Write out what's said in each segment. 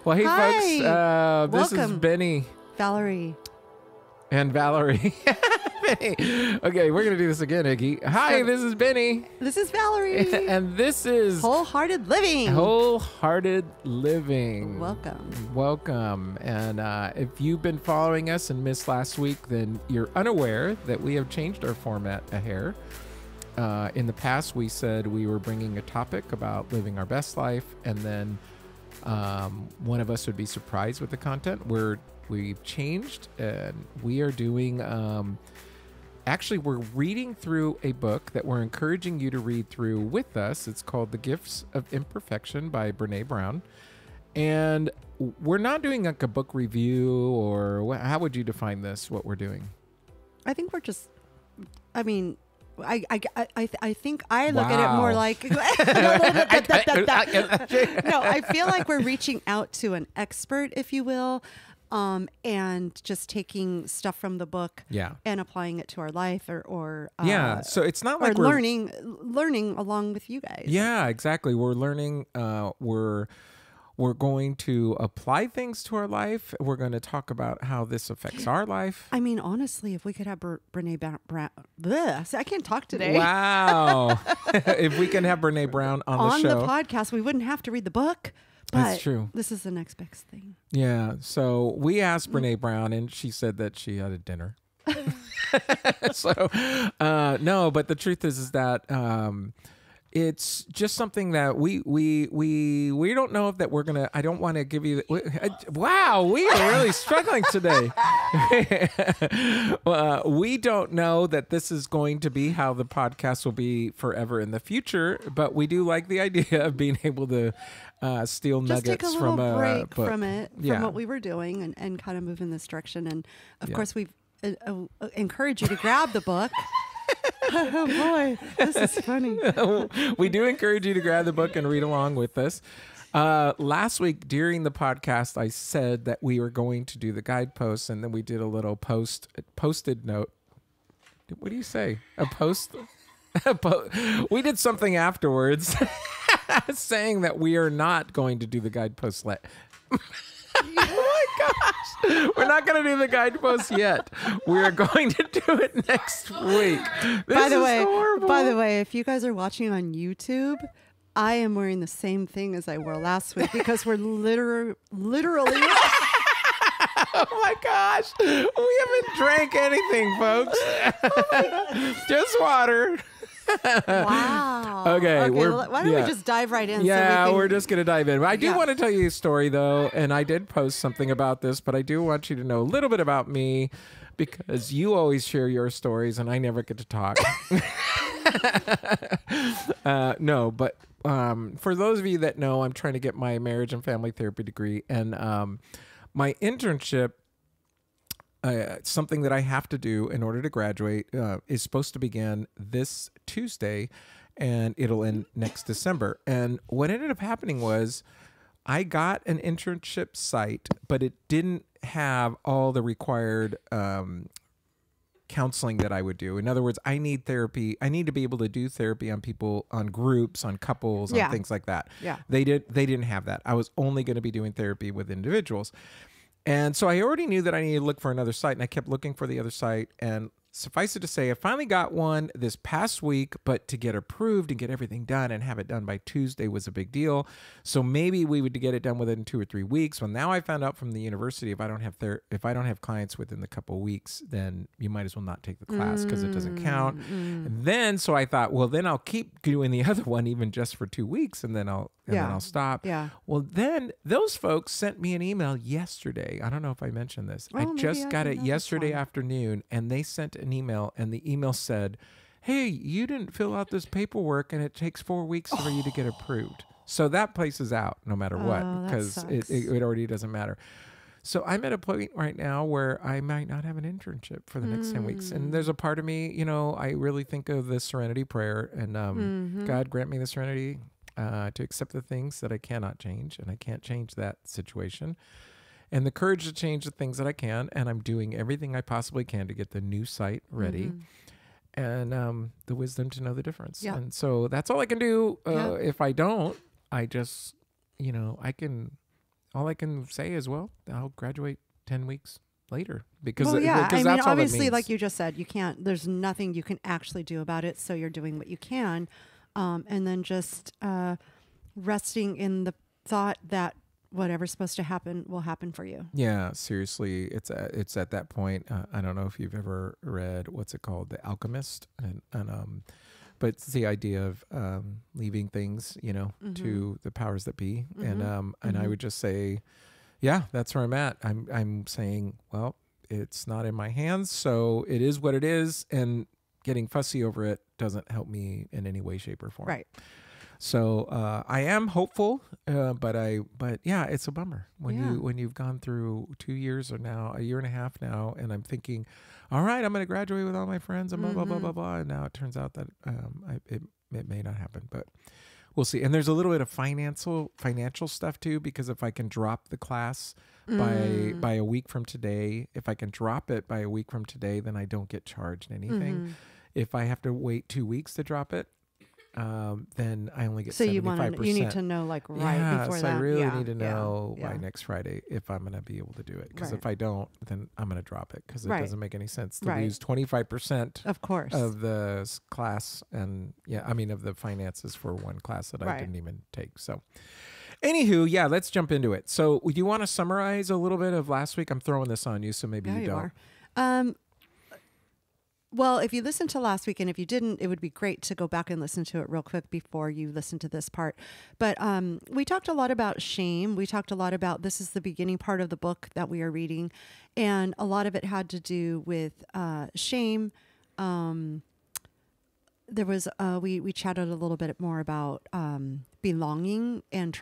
Well, hey, Hi. folks, this is Welcome. Bennie Valerie. and Valerie. Bennie. Okay, we're going to do this again, Iggy. Hi, this is Bennie. This is Valerie. And this is Wholehearted Living. Wholehearted Living. Welcome. Welcome. And if you've been following us and missed last week, then you're unaware that we have changed our format a hair. In the past, we said we were bringing a topic about living our best life, and then one of us would be surprised with the content. We've changed, and we are doing, actually, we're reading through a book that we're encouraging you to read through with us. It's called The Gifts of Imperfection by Brené Brown. And we're not doing like a book review, or how would you define this, what we're doing? I think we're just, I mean, I think I look at it more like, no, I feel like we're reaching out to an expert, if you will, and just taking stuff from the book and applying it to our life or so it's not like we're learning along with you guys. Yeah, exactly. We're learning, we're going to apply things to our life. We're going to talk about how this affects our life. I mean, honestly, if we could have Brené Brown, I can't talk today. Wow. If we can have Brené Brown on the show. The podcast, we wouldn't have to read the book. But that's true. This is the next best thing. Yeah. So we asked Brené Brown, and she said that she had a dinner. So, no, but the truth is that, it's just something that we don't know if that we're gonna. I don't want to give you. Wow, we are really struggling today. We don't know that this is going to be how the podcast will be forever in the future, but we do like the idea of being able to steal just nuggets take a from little a break book. from it, from what we were doing, and kind of move in this direction. And of course, we've encouraged you to grab the book. Oh boy, this is funny. We do encourage you to grab the book and read along with us. Last week during the podcast, I said that we were going to do the guideposts, and then we did a little posted note. What do you say? A post? We did something afterwards saying that we are not going to do the guideposts. Oh my gosh. We're not going to do the guideposts yet. We're going to do it next week. This is horrible. By the way, if you guys are watching on YouTube, I am wearing the same thing as I wore last week because we're literally oh my gosh. We haven't drank anything, folks. Just water. Wow. Okay. Why don't we just dive right in? Yeah, we're just going to dive in. I do want to tell you a story, though, and I did post something about this, but I do want you to know a little bit about me because you always share your stories, and I never get to talk. No, but for those of you that know, I'm trying to get my marriage and family therapy degree, and my internship, something that I have to do in order to graduate, is supposed to begin this Tuesday, and it'll end next December. And what ended up happening was I got an internship site, but it didn't have all the required counseling that I would do. In other words, I need therapy. I need to be able to do therapy on people, on groups, on couples, on things like that. Yeah. They didn't have that. I was only going to be doing therapy with individuals. And so I already knew that I needed to look for another site, and I kept looking for the other site. And suffice it to say, I finally got one this past week, but to get approved and get everything done and have it done by Tuesday was a big deal. So maybe we would get it done within 2 or 3 weeks. Well, now I found out from the university, if I don't have clients within the couple of weeks, then you might as well not take the class because it doesn't count. And then, so I thought, well, then I'll keep doing the other one even just for 2 weeks, and then I'll stop. Yeah. Well, then those folks sent me an email yesterday. I don't know if I mentioned this. I just got it yesterday afternoon, and they sent an email, and the email said, hey, you didn't fill out this paperwork, and it takes 4 weeks for you to get approved. So that place is out no matter what, because it already doesn't matter. So I'm at a point right now where I might not have an internship for the next 10 weeks. And there's a part of me, I really think of the serenity prayer, and God grant me the serenity to accept the things that I cannot change, and I can't change that situation, and the courage to change the things that I can. And I'm doing everything I possibly can to get the new site ready, and the wisdom to know the difference. Yeah. And so that's all I can do. If I don't, I just, I can all I can say is, well, I'll graduate 10 weeks later because, well, yeah. because I that's mean, all obviously, it means. like you just said, you can't, there's nothing you can actually do about it. So you're doing what you can. And then just resting in the thought that whatever's supposed to happen will happen for you. Yeah, seriously, it's at that point. I don't know if you've ever read, what's it called, The Alchemist, and but it's the idea of leaving things, you know, to the powers that be, and I would just say, yeah, that's where I'm at. I'm saying, well, it's not in my hands, so it is what it is, and getting fussy over it doesn't help me in any way, shape, or form. Right. So I am hopeful, but yeah, it's a bummer when you've gone through 2 years or now a year and a half now, and I'm thinking, all right, I'm going to graduate with all my friends and blah blah blah blah blah, and now it turns out that it may not happen, but we'll see. And there's a little bit of financial stuff too, because if I can drop the class by a week from today, if I can drop it by a week from today, then I don't get charged anything. If I have to wait 2 weeks to drop it, then I only get 75%. You need to know like before that. I really need to know by next Friday if I'm going to be able to do it. Because if I don't, then I'm going to drop it because it doesn't make any sense to lose 25% of the class and of the finances for one class that I didn't even take. So anywho, let's jump into it. So do you want to summarize a little bit of last week? I'm throwing this on you, so maybe you don't. Well, if you listened to last week, and if you didn't, it would be great to go back and listen to it real quick before you listen to this part. But we talked a lot about shame. We talked a lot about, this is the beginning part of the book that we are reading. And a lot of it had to do with shame. There was, we chatted a little bit more about belonging and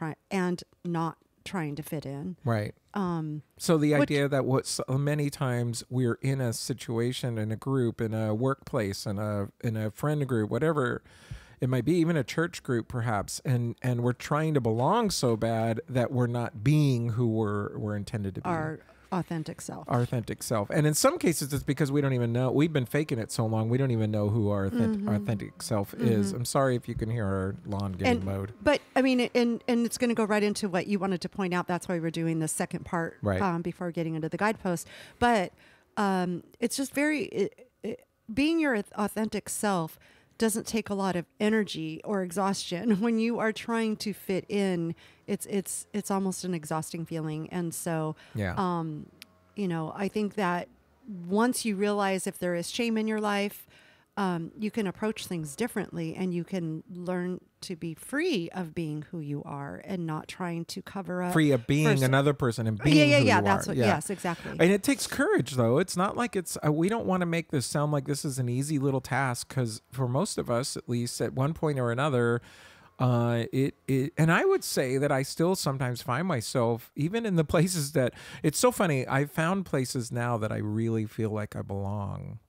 not trying to fit in. Right. So the idea that many times we're in a situation, in a group, in a workplace, in a friend group, whatever it might be, even a church group perhaps, and we're trying to belong so bad that we're not being who we're intended to be. Our authentic self. Our authentic self. And in some cases, it's because we don't even know. We've been faking it so long, we don't even know who our authentic self is. I'm sorry if you can hear our lawn getting mowed. But, I mean, and it's going to go right into what you wanted to point out. That's why we're doing the second part before getting into the guidepost. But it's just being your authentic self doesn't take a lot of energy or exhaustion. When you are trying to fit in, it's almost an exhausting feeling. And so, I think that once you realize if there is shame in your life, you can approach things differently, and you can learn to be free of being who you are and not trying to cover up. Free of being another person and being who you that's are. What, yes, exactly. And it takes courage, though. It's not like it's, we don't want to make this sound like this is an easy little task, because for most of us, at least at one point or another, and I would say that I still sometimes find myself even in the places that, it's so funny. I've found places now that I really feel like I belong.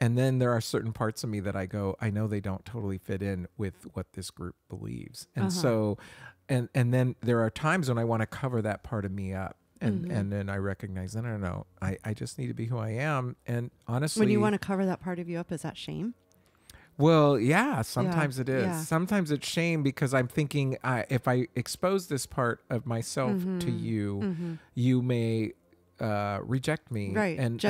And then there are certain parts of me that I go, I know they don't totally fit in with what this group believes. And so, and then there are times when I want to cover that part of me up. And then I recognize, no, I just need to be who I am. And honestly, when you want to cover that part of you up, is that shame? Well, yeah, sometimes it is. Yeah. Sometimes it's shame, because I'm thinking, if I expose this part of myself to you, you may reject me, and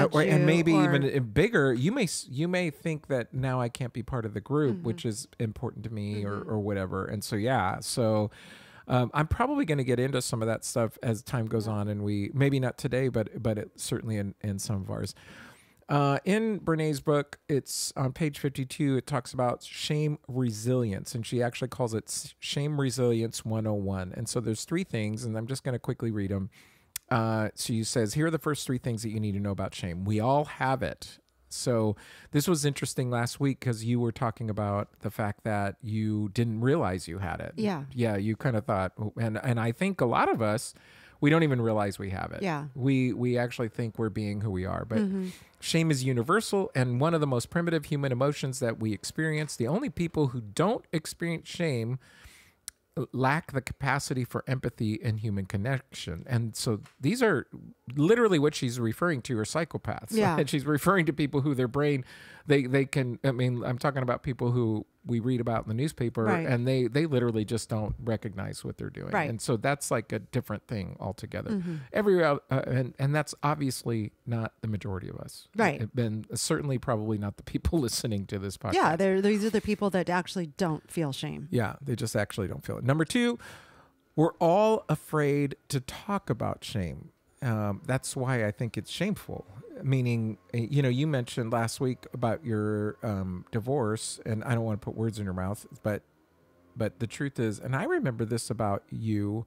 maybe even bigger, you may think that now I can't be part of the group, which is important to me, or whatever. And so I'm probably going to get into some of that stuff as time goes on, and we maybe not today, but certainly in some of ours. In Brené's book, it's on page 52, it talks about shame resilience, and she actually calls it Shame Resilience 101. And so there's 3 things, and I'm just going to quickly read them. She says, here are the first 3 things that you need to know about shame. We all have it. So this was interesting last week, because you were talking about the fact that you didn't realize you had it. Yeah. Yeah, you kind of thought, and I think a lot of us, we don't even realize we have it. Yeah. We actually think we're being who we are. But shame is universal and one of the most primitive human emotions that we experience. The only people who don't experience shame lack the capacity for empathy and human connection. And so these are literally what she's referring to are psychopaths. Yeah. And she's referring to people who their brain, they can, I mean, I'm talking about people who we read about in the newspaper, and they literally just don't recognize what they're doing. And so that's like a different thing altogether. And that's obviously not the majority of us. And certainly probably not the people listening to this podcast. Yeah, these are the people that actually don't feel shame. Yeah, they just actually don't feel it. Number 2, we're all afraid to talk about shame. That's why I think it's shameful. Meaning, you mentioned last week about your divorce, and I don't want to put words in your mouth, but the truth is, and I remember this about you.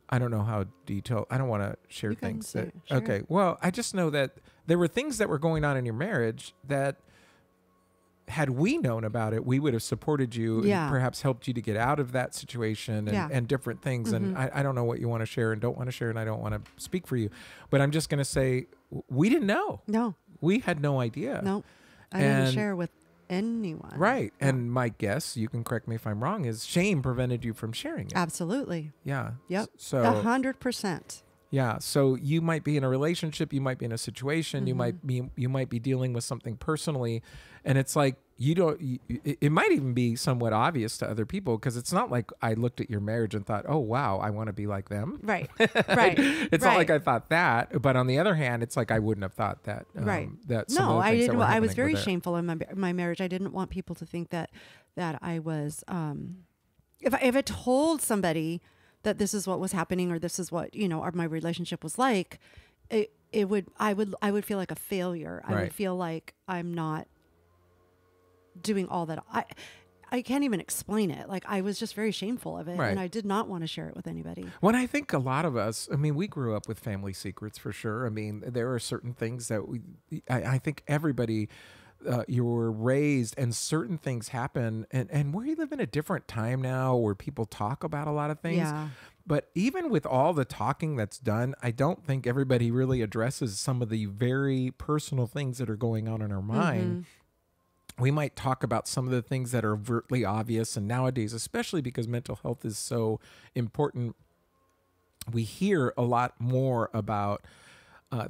I don't know how detailed. I don't want to share things. Sure. Okay. Well, I just know that there were things that were going on in your marriage that, had we known about it, we would have supported you and perhaps helped you to get out of that situation and different things. And I don't know what you want to share and don't want to share, and I don't want to speak for you. But I'm just going to say, we didn't know. No. We had no idea. No. I didn't share with anyone. Right. No. And my guess, you can correct me if I'm wrong, is shame prevented you from sharing it. Absolutely. Yeah. Yep. So 100%. Yeah. So you might be in a relationship, you might be in a situation, you might be dealing with something personally, and it's like it might even be somewhat obvious to other people, because it's not like I looked at your marriage and thought, oh wow, I want to be like them. Right. It's not like I thought that, but on the other hand, it's like I wouldn't have thought that. That some no, of the I things didn't. that were I was very happening shameful in my marriage. I didn't want people to think that I was. If I told somebody that this is what was happening, or this is what my relationship was like, I would feel like a failure. I would feel like I'm not doing all that. I can't even explain it. Like, I was just very shameful of it, and I did not want to share it with anybody. When I think a lot of us, I mean, we grew up with family secrets for sure. I mean, there are certain things that I think everybody, you were raised, and certain things happen, and we live in a different time now where people talk about a lot of things. Yeah. But even with all the talking that's done, I don't think everybody really addresses some of the very personal things that are going on in our mind. We might talk about some of the things that are overtly obvious, and nowadays, especially because mental health is so important, we hear a lot more about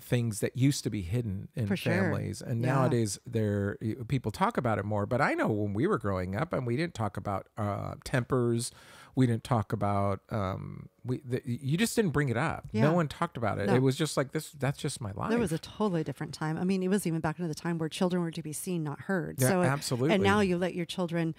things that used to be hidden in families. And nowadays people talk about it more. But I know when we were growing up, and we didn't talk about tempers. We didn't talk about, you just didn't bring it up. Yeah. No one talked about it. No. It was just like this, that's just my life. There was a totally different time. I mean, it was even back into the time where children were to be seen, not heard. Yeah, so, absolutely. And now you let your children,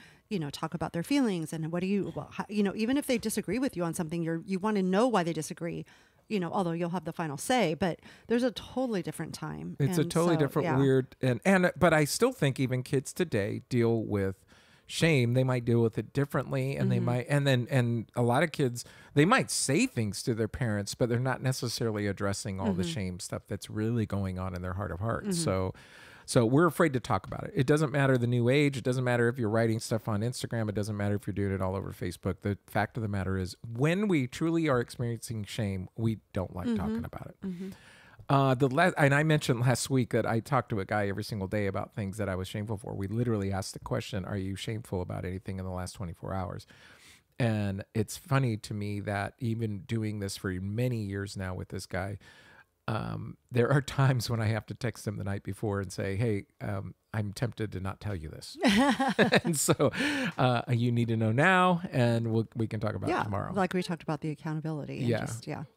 talk about their feelings, and what do you, even if they disagree with you on something, you want to know why they disagree. Although you'll have the final say, but there's a totally different time. It's a totally different, weird, but I still think even kids today deal with shame. They might deal with it differently, and they might, and a lot of kids, they might say things to their parents, but they're not necessarily addressing all the shame stuff that's really going on in their heart of hearts. So we're afraid to talk about it. It doesn't matter the new age. It doesn't matter if you're writing stuff on Instagram. It doesn't matter if you're doing it all over Facebook. The fact of the matter is, when we truly are experiencing shame, we don't like talking about it. And I mentioned last week that I talked to a guy every single day about things that I was shameful for. We literally asked the question, are you shameful about anything in the last 24 hours? And it's funny to me that even doing this for many years now with this guy, there are times when I have to text him the night before and say, hey, I'm tempted to not tell you this. And so you need to know now, and we can talk about it tomorrow. Like we talked about the accountability.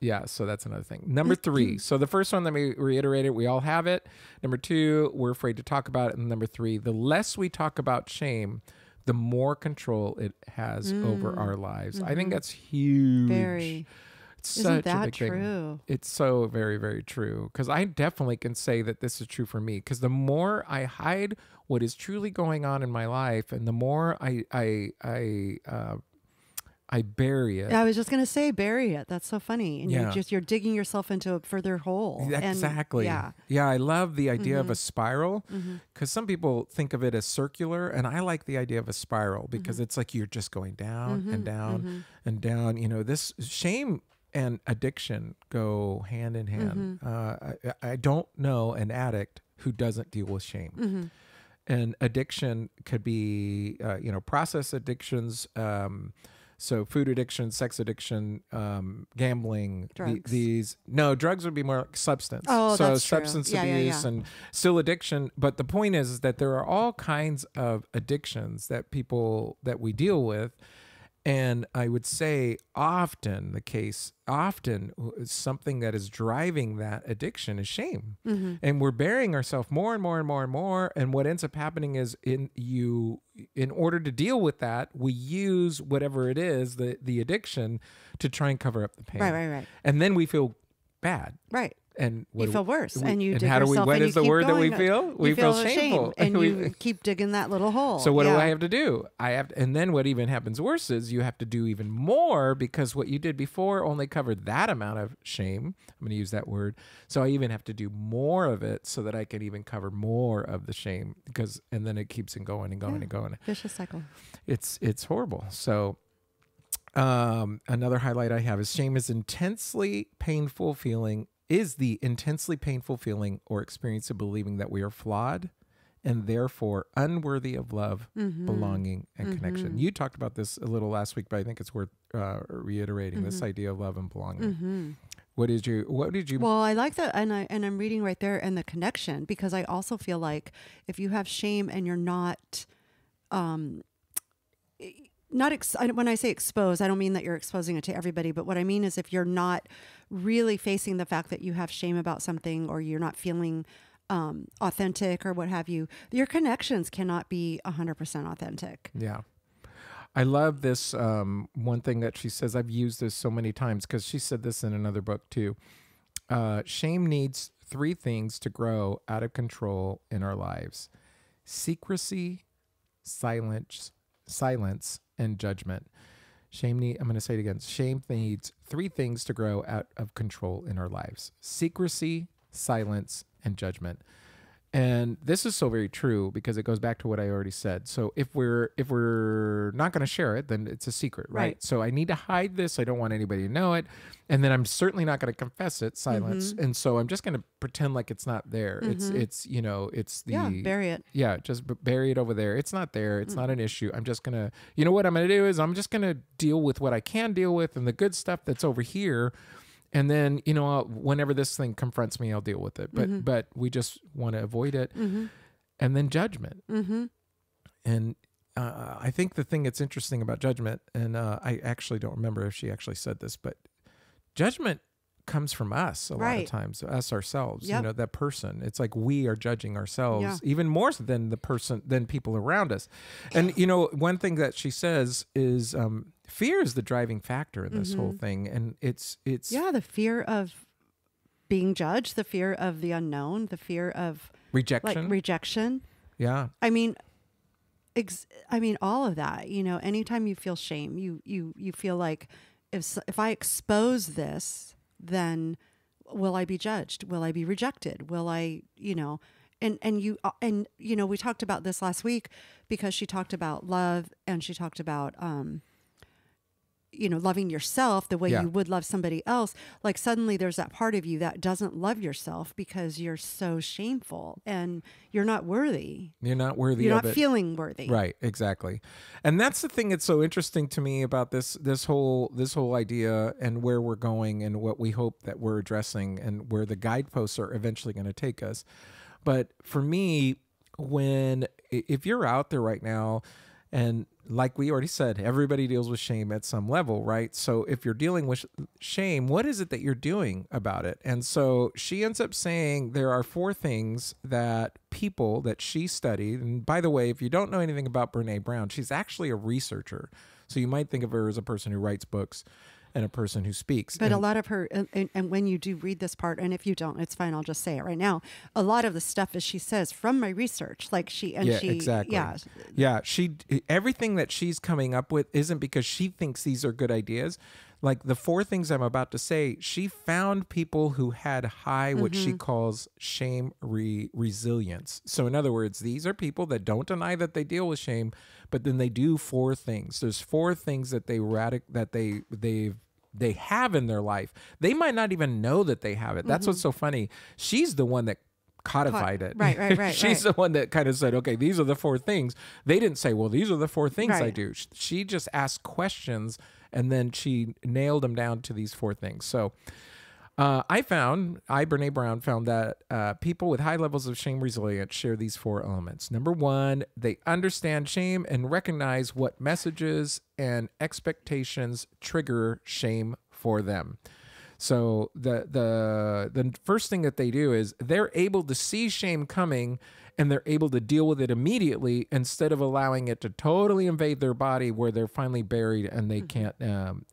Yeah, so that's another thing. Number 3. So the first one, let me reiterate it. We all have it. Number 2, we're afraid to talk about it. And number 3, the less we talk about shame, the more control it has over our lives. I think that's huge. Very. Isn't that true? It's so very, very true. Because I definitely can say that this is true for me. Because the more I hide what is truly going on in my life, and the more I bury it. I was just gonna say, bury it. That's so funny. And you're digging yourself into a further hole. Exactly. Yeah. I love the idea of a spiral, because some people think of it as circular, and I like the idea of a spiral because it's like you're just going down and down and down. This shame and addiction go hand in hand. I don't know an addict who doesn't deal with shame. And addiction could be, process addictions, So food addiction, sex addiction, gambling, drugs. No, drugs would be more like substance. Oh, so that's true. substance abuse and still addiction. But the point is that there are all kinds of addictions that we deal with. And I would say often something that is driving that addiction is shame. Mm-hmm. And we're burying ourselves more and more and more and more. And what ends up happening is in order to deal with that, we use whatever it is, the addiction, to try and cover up the pain. Right. And then we feel bad. Right. And you feel worse, and you and dig how do we? yourself What and is you the keep word that going. we feel? We feel shame, shameful, and you keep digging that little hole. So what do I have to do? And then what even happens worse is you have to do even more, because what you did before only covered that amount of shame. I'm going to use that word. So I even have to do more of it so that I can even cover more of the shame, and then it keeps on going and going and going. Vicious cycle. It's horrible. So. Another highlight I have is shame is the intensely painful feeling or experience of believing that we are flawed and therefore unworthy of love, belonging, and connection. You talked about this a little last week, but I think it's worth reiterating this idea of love and belonging. What did you? Well, I like that, and I'm reading right there, and the connection, because I also feel like if you have shame and you're not, when I say expose, I don't mean that you're exposing it to everybody, but what I mean is if you're not really facing the fact that you have shame about something, or you're not feeling authentic or what have you, your connections cannot be 100% authentic. Yeah. I love this one thing that she says. I've used this so many times because she said this in another book too. Shame needs 3 things to grow out of control in our lives: secrecy, silence, and judgment. I'm going to say it again. Shame needs 3 things to grow out of control in our lives: secrecy, silence, and judgment. And this is so very true because it goes back to what I already said. So if we're not going to share it, then it's a secret, right? So I need to hide this. I don't want anybody to know it. And then I'm certainly not going to confess it, silence. And so I'm just going to pretend like it's not there. It's bury it. Yeah, just bury it over there. It's not there. It's not an issue. I'm just going to, what I'm going to do is I'm just going to deal with what I can deal with and the good stuff that's over here. And then, whenever this thing confronts me, I'll deal with it. But we just want to avoid it. And then judgment. And I think the thing that's interesting about judgment, and I actually don't remember if she actually said this, but judgment comes from us a lot of times, us ourselves, that person. It's like we are judging ourselves even more than than people around us. And, one thing that she says is fear is the driving factor in this whole thing. And it's the fear of being judged, the fear of the unknown, the fear of rejection. Yeah. I mean, all of that, anytime you feel shame, you feel like if I expose this, then will I be judged? Will I be rejected? Will I, and we talked about this last week because she talked about love, and she talked about, loving yourself the way you would love somebody else. Like suddenly there's that part of you that doesn't love yourself because you're so shameful and you're not worthy. You're not worthy. You're not feeling worthy. Right. Exactly. And that's the thing that's so interesting to me about this whole idea and where we're going and what we hope that we're addressing and where the guideposts are eventually going to take us. But for me, if you're out there right now, and like we already said, everybody deals with shame at some level, right? So if you're dealing with shame, what is it that you're doing about it? And so she ends up saying there are 4 things that people that she studied. And by the way, if you don't know anything about Brené Brown, she's actually a researcher. So you might think of her as a person who writes books and a person who speaks. But a lot of her, and when you do read this part, and if you don't, it's fine, I'll just say it right now. A lot of the stuff, as she says, from my research, exactly. Everything that she's coming up with isn't because she thinks these are good ideas. Like the 4 things I'm about to say, she found people who had high, what she calls shame resilience. So in other words, these are people that don't deny that they deal with shame, but then they do 4 things. There's 4 things that they have in their life. They might not even know that they have it. That's what's so funny. She's the one that codified it. Right. She's the one that kind of said, okay, these are the 4 things. They didn't say, well, these are the 4 things I do. She just asked questions And then she nailed them down to these 4 things. So Brené Brown found that people with high levels of shame resilience share these 4 elements. Number 1, they understand shame and recognize what messages and expectations trigger shame for them. So the first thing that they do is they're able to see shame coming, and they're able to deal with it immediately instead of allowing it to totally invade their body where they're finally buried and they can't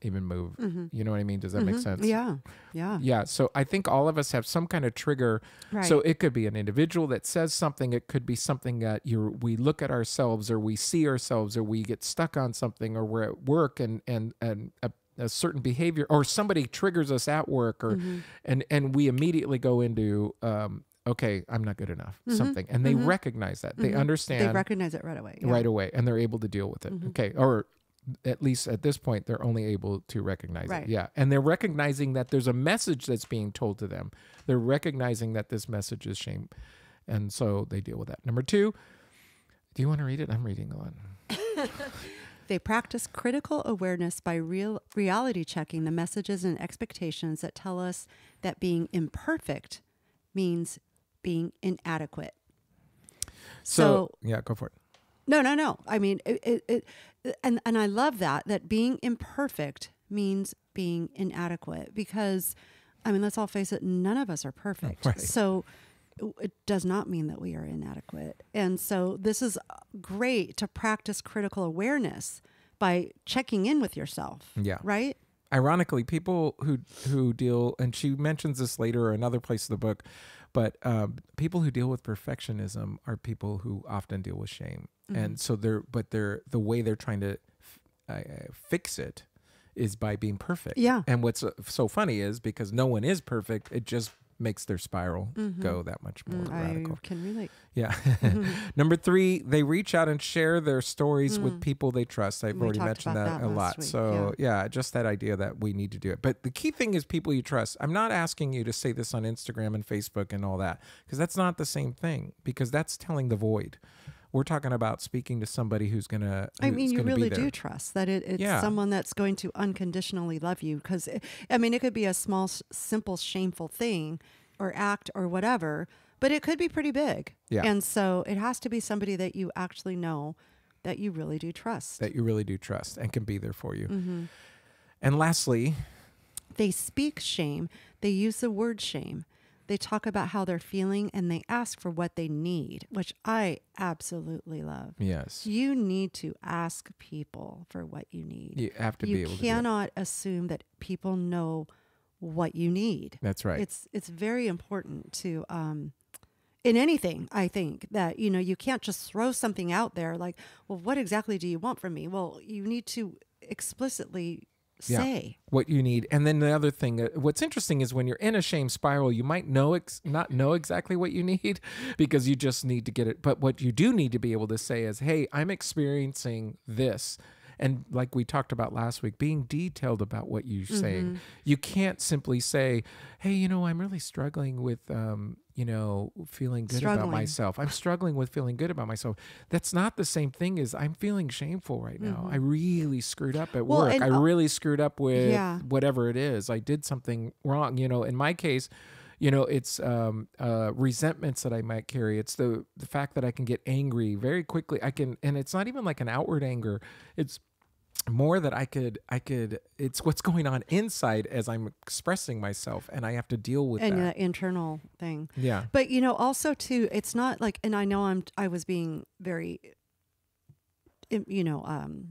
even move. You know what I mean? Does that make sense? Yeah. Yeah. Yeah. So I think all of us have some kind of trigger. Right. So it could be an individual that says something. It could be something that we look at ourselves, or we see ourselves, or we get stuck on something, or we're at work and a certain behavior, or somebody triggers us at work, or and we immediately go into okay, I'm not good enough, something. And they recognize that. They understand. They recognize it right away. Yeah. Right away. And they're able to deal with it. Okay. Or at least at this point, they're only able to recognize it. Yeah. And they're recognizing that there's a message that's being told to them. They're recognizing that this message is shame. And so they deal with that. Number 2, do you want to read it? I'm reading a lot. They practice critical awareness by reality checking the messages and expectations that tell us that being imperfect means being inadequate. So yeah, go for it. No. I mean, and I love that being imperfect means being inadequate, because, I mean, let's all face it, none of us are perfect. Right. So it does not mean that we are inadequate. And so this is great to practice critical awareness by checking in with yourself. Yeah. Right? Ironically, people who deal, and she mentions this later or another place in the book, but people who deal with perfectionism are people who often deal with shame. And so the way they're trying to fix it is by being perfect. Yeah. And what's so funny is, because no one is perfect, it just makes their spiral go that much more radical. I can relate. Yeah. Number 3, they reach out and share their stories with people they trust. I've already mentioned that a lot. So yeah, just that idea that we need to do it. But the key thing is people you trust. I'm not asking you to say this on Instagram and Facebook and all that, because that's not the same thing, because that's telling the void. We're talking about speaking to somebody who's going to I mean, you really do trust that it's someone that's going to unconditionally love you. Because, I mean, it could be a small, simple, shameful thing or act or whatever, but it could be pretty big. Yeah. And so it has to be somebody that you actually know, that you really do trust. That you really do trust and can be there for you. And lastly, they speak shame. They use the word shame. They talk about how they're feeling, and they ask for what they need, which I absolutely love. Yes. You need to ask people for what you need. You have to be able to. You cannot assume that people know what you need. That's right. It's very important to, in anything, I think, that, you can't just throw something out there like, well, what exactly do you want from me? Well, you need to explicitly say what you need. And then the other thing, what's interesting is when you're in a shame spiral, you might not know exactly what you need, because you just need to get it. But what you do need to be able to say is, hey, I'm experiencing this. And like we talked about last week, being detailed about what you're saying. You can't simply say, hey, I'm really struggling with, feeling good about myself. I'm struggling with feeling good about myself. That's not the same thing as I'm feeling shameful right now. I really screwed up at work. I really screwed up with whatever it is. I did something wrong. In my case, it's resentments that I might carry. It's the fact that I can get angry very quickly. And it's not even like an outward anger. It's more that I could, it's what's going on inside as I'm expressing myself, and I have to deal with that. And the internal thing. Yeah. But, also too, it's not like, and I know I was being very,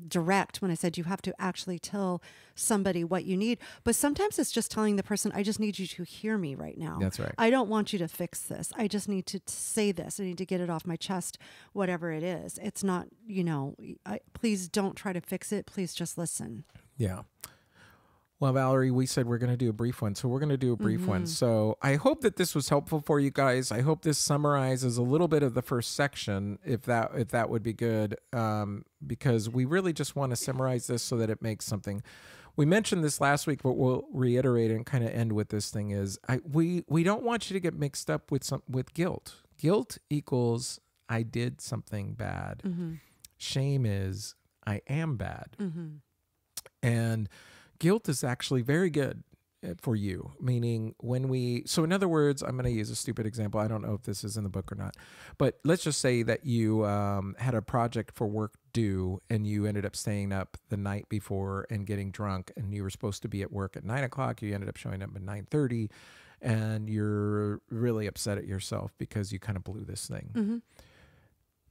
direct when I said you have to actually tell somebody what you need. But sometimes it's just telling the person, I just need you to hear me right now. That's right. I don't want you to fix this. I just need to say this. I need to get it off my chest, whatever it is. It's not, please don't try to fix it. Please just listen. Yeah. Well, Valerie, we said we're going to do a brief one, so we're going to do a brief one. So I hope that this was helpful for you guys. I hope this summarizes a little bit of the first section, if that would be good, because we really just want to summarize this so that it makes something. We mentioned this last week, but we'll reiterate and kind of end with this thing is we don't want you to get mixed up with guilt. Guilt equals I did something bad. Shame is I am bad. And guilt is actually very good for you, meaning so in other words, I'm going to use a stupid example. I don't know if this is in the book or not, but let's just say that you had a project for work due and you ended up staying up the night before and getting drunk, and you were supposed to be at work at 9:00. You ended up showing up at 9:30, and you're really upset at yourself because you kind of blew this thing. Mm-hmm.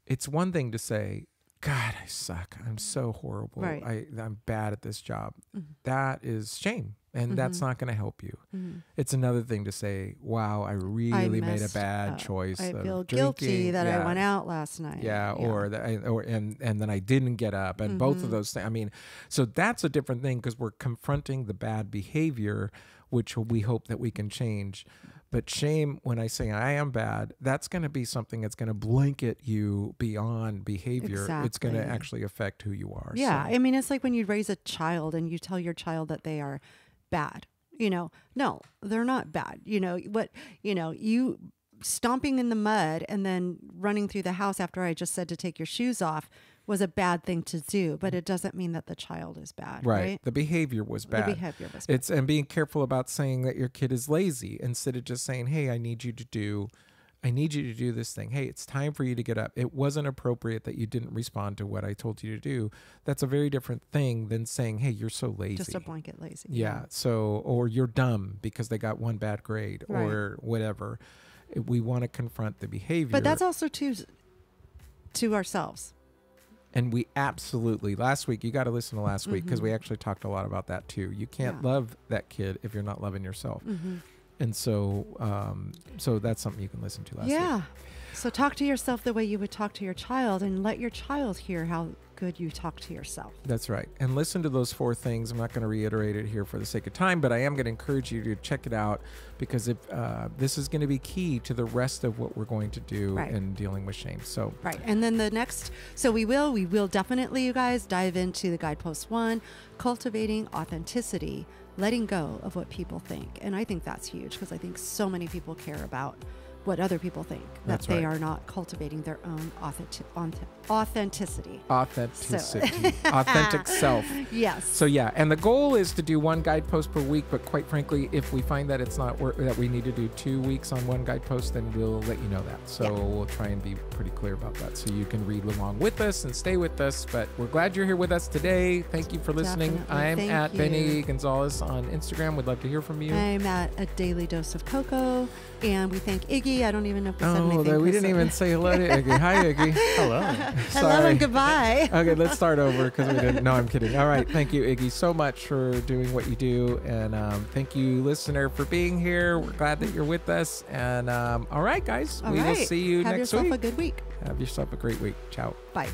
It's one thing to say, God, I suck. I'm so horrible. Right. I'm bad at this job. Mm-hmm. That is shame. And that's not going to help you. Mm-hmm. It's another thing to say, wow, I really made a bad choice. I feel drinking. guilty that I went out last night. Yeah. Or then I didn't get up. And both of those things. I mean, so that's a different thing because we're confronting the bad behavior, which we hope that we can change. But shame, when I say I am bad, that's going to be something that's going to blanket you beyond behavior. Exactly. It's going to actually affect who you are. Yeah. So. I mean, it's like when you raise a child and you tell your child that they are bad. No, they're not bad. You stomping in the mud and then running through the house after I just said to take your shoes off was a bad thing to do, but it doesn't mean that the child is bad. Right. The behavior was bad. And being careful about saying that your kid is lazy instead of just saying, hey, I need you to do this thing. Hey, it's time for you to get up. It wasn't appropriate that you didn't respond to what I told you to do. That's a very different thing than saying, hey, you're so lazy. Just a blanket lazy. Yeah. So, or you're dumb because they got one bad grade or whatever. We want to confront the behavior. But that's also to ourselves. And we absolutely, last week, you got to listen to last week because we actually talked a lot about that too. You can't love that kid if you're not loving yourself. And so that's something you can listen to last week. Yeah. So talk to yourself the way you would talk to your child and let your child hear how good you talk to yourself. That's right. And listen to those 4 things. I'm not going to reiterate it here for the sake of time, but I am going to encourage you to check it out because if this is going to be key to the rest of what we're going to do in dealing with shame. So right. And then we will definitely, you guys, dive into the guidepost 1, cultivating authenticity, letting go of what people think. And I think that's huge because I think so many people care about what other people think, that they are not cultivating their own authenticity. Authentic self. Yes. So yeah, and the goal is to do 1 guidepost per week, but quite frankly, if we find that it's not that we need to do 2 weeks on 1 guidepost, then we'll let you know that. So we'll try and be pretty clear about that so you can read along with us and stay with us. But we're glad you're here with us today. Thank you for listening. Definitely. I'm at Bennie Gonzalez on Instagram. We'd love to hear from you. I'm at A Daily Dose of Cocoa, and we thank Iggy. I don't even know if we said anything. We didn't even say hello to Iggy. Hi, Iggy. Hello. Hello and goodbye. Okay, let's start over because we didn't. No, I'm kidding. All right. Thank you, Iggy, so much for doing what you do. And thank you, listener, for being here. We're glad that you're with us. And all right, guys, we will see you next week. Have yourself a good week. Have yourself a great week. Ciao. Bye.